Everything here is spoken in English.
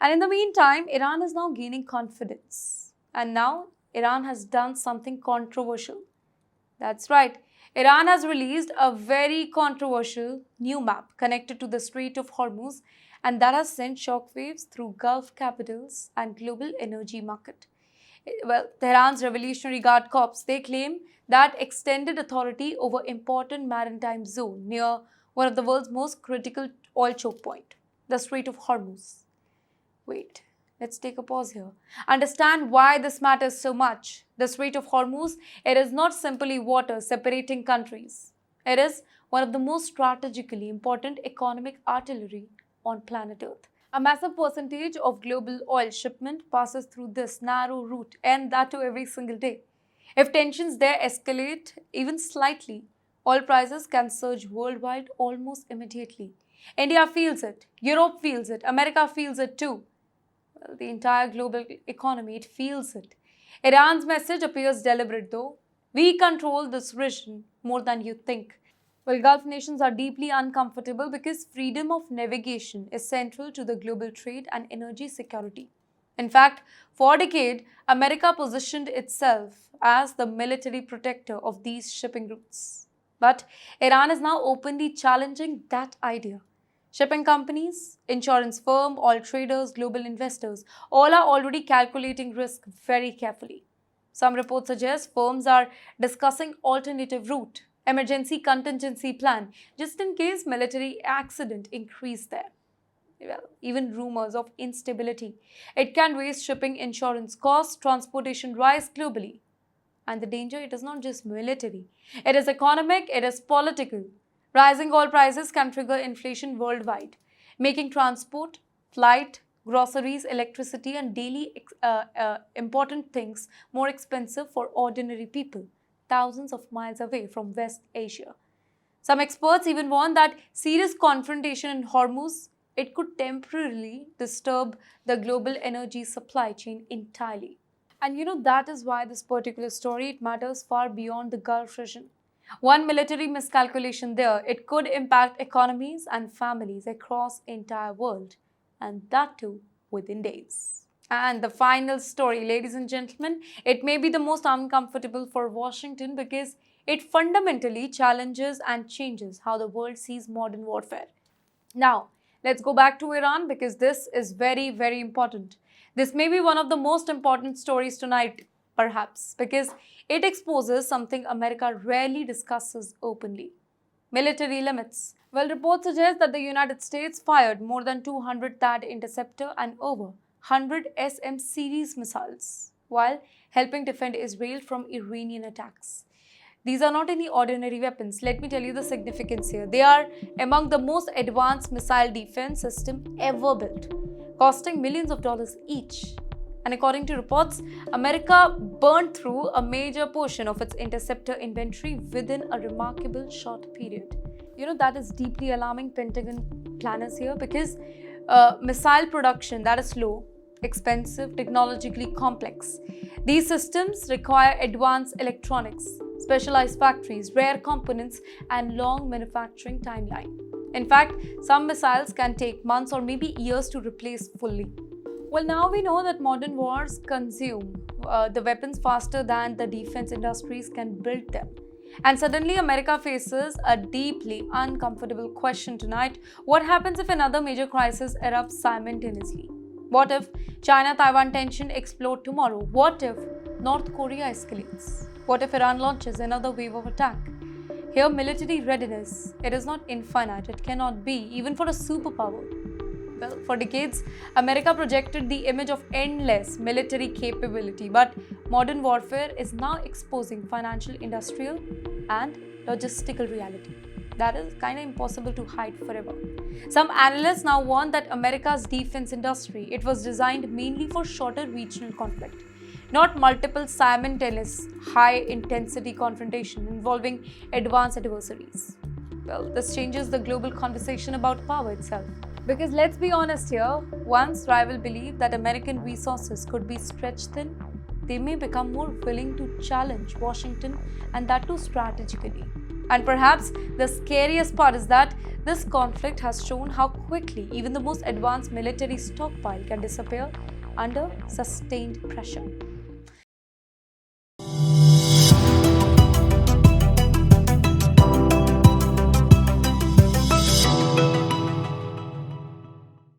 And in the meantime, Iran is now gaining confidence. And now Iran has done something controversial. That's right. Iran has released a very controversial new map connected to the Strait of Hormuz, and that has sent shockwaves through Gulf capitals and global energy market. Well, Tehran's Revolutionary Guard Corps, they claim that extended authority over important maritime zone near one of the world's most critical oil choke point, the Strait of Hormuz. Wait, let's take a pause here. Understand why this matters so much. The Strait of Hormuz, it is not simply water separating countries. It is one of the most strategically important economic artery on planet Earth. A massive percentage of global oil shipment passes through this narrow route, and that too every single day. If tensions there escalate even slightly, oil prices can surge worldwide almost immediately. India feels it, Europe feels it, America feels it too. Well, the entire global economy, it feels it. Iran's message appears deliberate though. We control this region more than you think. Well, Gulf nations are deeply uncomfortable because freedom of navigation is central to the global trade and energy security. In fact, for a decade, America positioned itself as the military protector of these shipping routes. But Iran is now openly challenging that idea. Shipping companies, insurance firms, oil traders, global investors, all are already calculating risk very carefully. Some reports suggest firms are discussing alternative route, emergency contingency plan, just in case military accident increase there. Well, even rumors of instability. It can raise shipping insurance costs, transportation rise globally. And the danger, it is not just military. It is economic, it is political. Rising oil prices can trigger inflation worldwide, making transport, flight, groceries, electricity, and daily important things more expensive for ordinary people, thousands of miles away from West Asia. Some experts even warn that serious confrontation in Hormuz, it could temporarily disturb the global energy supply chain entirely. And that is why this particular story it matters far beyond the Gulf region. One military miscalculation there, it could impact economies and families across entire world, and that too within days. And the final story, ladies and gentlemen, it may be the most uncomfortable for Washington because it fundamentally challenges and changes how the world sees modern warfare. Now, let's go back to Iran because this is very, very important. This may be one of the most important stories tonight, perhaps, because it exposes something America rarely discusses openly. Military limits. Well, reports suggest that the United States fired more than 200 THAAD interceptor and over 100 SM series missiles, while helping defend Israel from Iranian attacks. These are not any ordinary weapons. Let me tell you the significance here. They are among the most advanced missile defense system ever built, costing millions of dollars each. And according to reports, America burned through a major portion of its interceptor inventory within a remarkable short period. That is deeply alarming Pentagon planners here because missile production that is slow, expensive, technologically complex. These systems require advanced electronics, specialized factories, rare components, and long manufacturing timeline. In fact, some missiles can take months or maybe years to replace fully. Well, now we know that modern wars consume the weapons faster than the defense industries can build them. And suddenly, America faces a deeply uncomfortable question tonight. What happens if another major crisis erupts simultaneously? What if China-Taiwan tension explodes tomorrow? What if North Korea escalates? What if Iran launches another wave of attack? Here, military readiness, it is not infinite, it cannot be, even for a superpower. Well, for decades, America projected the image of endless military capability, but modern warfare is now exposing financial, industrial, and logistical reality. That is kind of impossible to hide forever. Some analysts now warn that America's defense industry, it was designed mainly for shorter regional conflict, not multiple simultaneous high-intensity confrontation involving advanced adversaries. Well, this changes the global conversation about power itself. Because let's be honest here, once rivals believe that American resources could be stretched thin, they may become more willing to challenge Washington, and that too strategically. And perhaps the scariest part is that this conflict has shown how quickly even the most advanced military stockpile can disappear under sustained pressure.